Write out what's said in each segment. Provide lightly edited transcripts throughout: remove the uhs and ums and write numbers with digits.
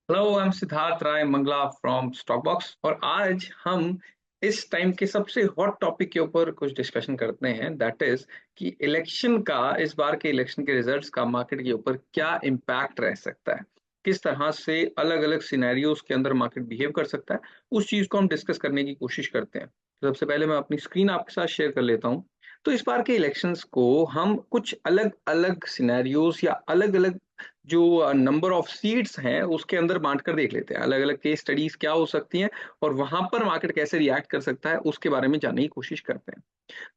Hello, I am Siddharth Rai Mangla from Stockbox और आज हम इस टाइम के सबसे हॉट टॉपिक के ऊपर कुछ डिस्कशन करते हैं। दैट इज कि इलेक्शन का, इस बार के इलेक्शन के रिजल्ट्स का मार्केट के ऊपर क्या इम्पैक्ट रह सकता है, किस तरह से अलग अलग सिनेरियोज के अंदर मार्केट बिहेव कर सकता है। उस चीज को हम डिस्कस करने की कोशिश करते हैं। तो सबसे पहले मैं अपनी स्क्रीन आपके साथ शेयर कर लेता हूँ। तो इस बार के इलेक्शंस को हम कुछ अलग अलग सिनेरियोज या अलग अलग जो नंबर ऑफ सीट्स हैं उसके अंदर बांट कर देख लेते हैं। अलग अलग केस स्टडीज क्या हो सकती हैं और वहां पर मार्केट कैसे रिएक्ट कर सकता है उसके बारे में जानने की कोशिश करते हैं।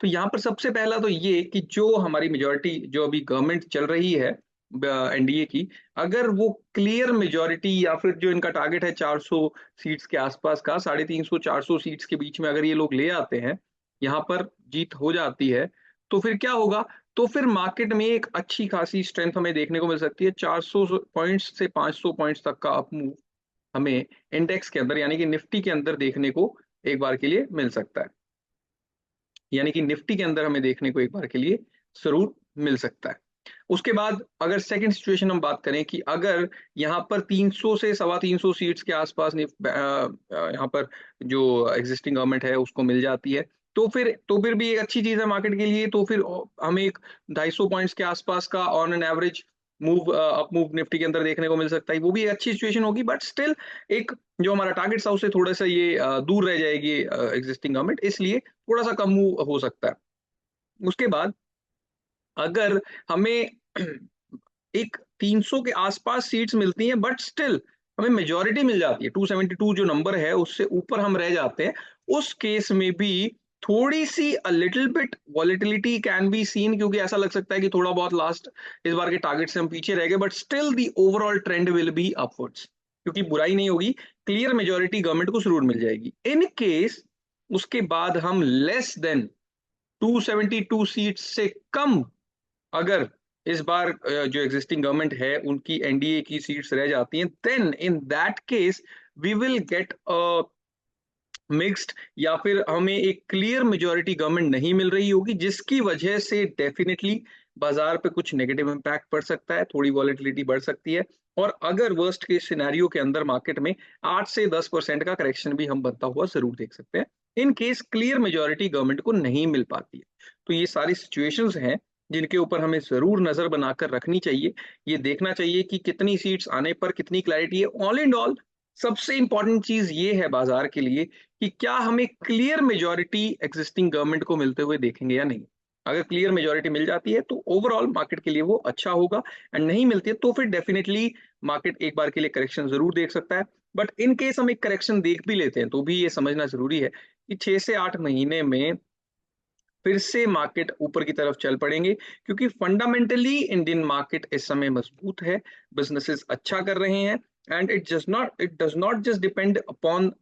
तो यहाँ पर सबसे पहला तो ये कि जो हमारी मेजोरिटी, जो अभी गवर्नमेंट चल रही है एनडीए की, अगर वो क्लियर मेजोरिटी या फिर जो इनका टारगेट है 400 सीट्स के आसपास का, 350 400 सीट्स के बीच में अगर ये लोग ले आते हैं, यहाँ पर जीत हो जाती है, तो फिर क्या होगा? तो फिर मार्केट में एक अच्छी खासी स्ट्रेंथ हमें देखने को मिल सकती है। 400 पॉइंट्स से 500 पॉइंट्स तक का अप मूव हमें इंडेक्स के अंदर यानी कि निफ्टी के अंदर देखने को एक बार के लिए मिल सकता है। यानी कि निफ्टी के अंदर हमें देखने को एक बार के लिए जरूर मिल सकता है। उसके बाद अगर सेकंड सिचुएशन हम बात करें कि अगर यहाँ पर 300 से 350 सीट्स के आसपास यहाँ पर जो एग्जिस्टिंग गवर्नमेंट है उसको मिल जाती है, तो फिर भी एक अच्छी चीज है मार्केट के लिए। तो फिर हमें एक 250 पॉइंट्स के आसपास का on an average move, up move Nifty के अंदर देखने को मिल सकता है। वो भी एक अच्छी सिचुएशन होगी, बट स्टिल एक जो हमारा टारगेट था उससे थोड़ा सा ये दूर रह जाएगी एग्जिस्टिंग गवर्नमेंट, इसलिए थोड़ा सा कम मूव हो सकता है। उसके बाद अगर हमें एक 300 के आसपास सीट्स मिलती हैं, बट स्टिल हमें मेजोरिटी मिल जाती है, 272 जो नंबर है उससे ऊपर हम रह जाते हैं, उस केस में भी थोड़ी सी a little bit volatility can be seen, क्योंकि ऐसा लग सकता है कि थोड़ा बहुत लास्ट इस बार के टारगेट से हम पीछे रह गए, but still the overall trend will be upwards, क्योंकि बुराई नहीं होगी, क्लियर मेजोरिटी गवर्नमेंट को जरूर मिल जाएगी। इन केस उसके बाद हम लेस देन 272 सीट्स से कम अगर इस बार जो एग्जिस्टिंग गवर्नमेंट है उनकी एनडीए की सीट्स रह जाती हैं, then in that case we will get a mixed, या फिर हमें एक क्लियर मेजोरिटी गवर्नमेंट नहीं मिल रही होगी, जिसकी वजह से डेफिनेटली बाजार पे कुछ नेगेटिव इंपैक्ट पड़ सकता है, थोड़ी वॉलेटिलिटी बढ़ सकती है। और अगर वर्स्ट केस सिनेरियो के अंदर मार्केट में 8 से 10% का करेक्शन भी हम बनता हुआ जरूर देख सकते हैं, in case clear majority government को नहीं मिल पाती है। तो ये सारी सिचुएशंस हैं जिनके ऊपर हमें जरूर नजर बनाकर रखनी चाहिए। ये देखना चाहिए कि कितनी सीट्स आने पर कितनी क्लैरिटी है। ऑल इन ऑल सबसे इंपॉर्टेंट चीज ये है बाजार के लिए कि क्या हमें क्लियर मेजोरिटी एग्जिस्टिंग गवर्नमेंट को मिलते हुए देखेंगे या नहीं। अगर क्लियर मेजोरिटी मिल जाती है तो ओवरऑल मार्केट के लिए वो अच्छा होगा, एंड नहीं मिलती है तो फिर डेफिनेटली मार्केट एक बार के लिए करेक्शन जरूर देख सकता है। बट इन केस हम एक करेक्शन देख भी लेते हैं तो भी ये समझना जरूरी है कि 6 से 8 महीने में फिर से मार्केट ऊपर की तरफ चल पड़ेंगे, क्योंकि फंडामेंटली इंडियन मार्केट इस समय मजबूत है, बिजनेसेस अच्छा कर रहे हैं, and it does not just depend upon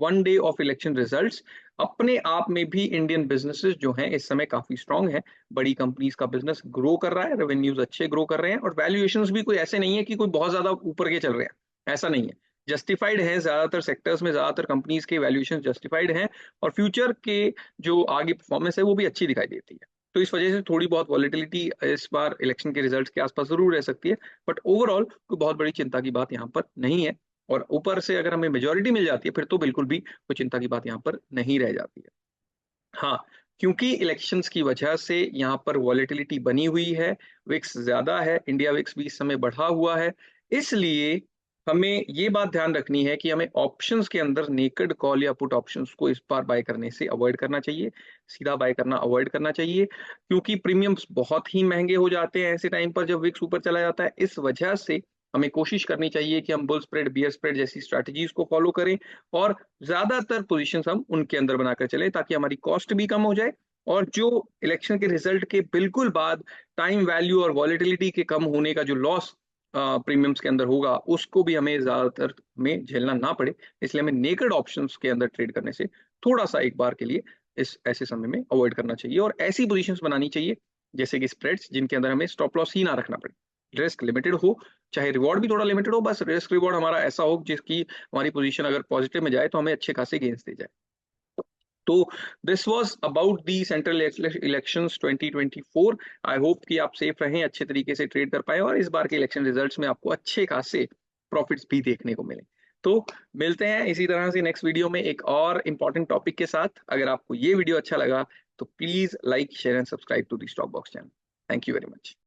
one day of election results. अपने आप में भी इंडियन बिजनेसेस जो हैं इस समय काफी स्ट्रांग है। बड़ी कंपनीज का बिजनेस ग्रो कर रहा है, रेवेन्यूज अच्छे ग्रो कर रहे हैं, और वैल्यूएशंस भी कोई ऐसे नहीं है कि कोई बहुत ज्यादा ऊपर के चल रहे हैं, ऐसा नहीं है। जस्टिफाइड है, ज्यादातर सेक्टर्स में ज्यादातर कंपनीज के वैल्यूएशन जस्टिफाइड हैं, और फ्यूचर के जो आगे परफॉर्मेंस है वो भी अच्छी दिखाई देती है। तो इस वजह से थोड़ी बहुत वॉलेटिलिटी इस बार इलेक्शन के रिजल्ट्स के आसपास जरूर रह सकती है, बट ओवरऑल कोई बहुत बड़ी चिंता की बात यहाँ पर नहीं है। और ऊपर से अगर हमें मेजोरिटी मिल जाती है फिर तो बिल्कुल भी कोई चिंता की बात यहाँ पर नहीं रह जाती है। हाँ, क्योंकि इलेक्शंस की वजह से यहाँ पर वॉलेटिलिटी बनी हुई है, विक्स ज्यादा है, इंडिया विक्स भी इस समय बढ़ा हुआ है, इसलिए हमें ये बात ध्यान रखनी है कि हमें ऑप्शंस के अंदर नेकेड कॉल या पुट ऑप्शंस को इस बार बाय करने से अवॉइड करना चाहिए, सीधा बाय करना अवॉइड करना चाहिए, क्योंकि प्रीमियम्स बहुत ही महंगे हो जाते हैं ऐसे टाइम पर जब विक्स ऊपर चला जाता है। इस वजह से हमें कोशिश करनी चाहिए कि हम बुल स्प्रेड, बियर स्प्रेड जैसी स्ट्रैटेजीज को फॉलो करें, और ज्यादातर पोजीशंस हम उनके अंदर बनाकर चले, ताकि हमारी कॉस्ट भी कम हो जाए, और जो इलेक्शन के रिजल्ट के बिल्कुल बाद टाइम वैल्यू और वॉलेटिलिटी के कम होने का जो लॉस प्रीमियम्स के अंदर होगा उसको भी हमें ज्यादातर में झेलना ना पड़े। इसलिए हमें नेकेड ऑप्शंस के अंदर ट्रेड करने से थोड़ा सा एक बार के लिए इस ऐसे समय में अवॉइड करना चाहिए, और ऐसी पोजीशंस बनानी चाहिए जैसे कि स्प्रेड्स जिनके अंदर हमें स्टॉप लॉस ही ना रखना पड़े, रिस्क लिमिटेड हो, चाहे रिवॉर्ड भी थोड़ा लिमिटेड हो, बस रिस्क रिवॉर्ड हमारा ऐसा हो जिसकी हमारी पोजीशन अगर पॉजिटिव में जाए तो हमें अच्छे खासे गेन्स दे जाए। तो this was about the central elections 2024। I hope कि आप सेफ रहें, अच्छे तरीके से ट्रेड कर पाए, और इस बार के इलेक्शन रिजल्ट्स में आपको अच्छे खासे प्रॉफिट्स भी देखने को मिले। तो मिलते हैं इसी तरह से नेक्स्ट वीडियो में एक और इम्पोर्टेंट टॉपिक के साथ। अगर आपको ये वीडियो अच्छा लगा तो please like share and subscribe to the stock box channel. Thank you very much.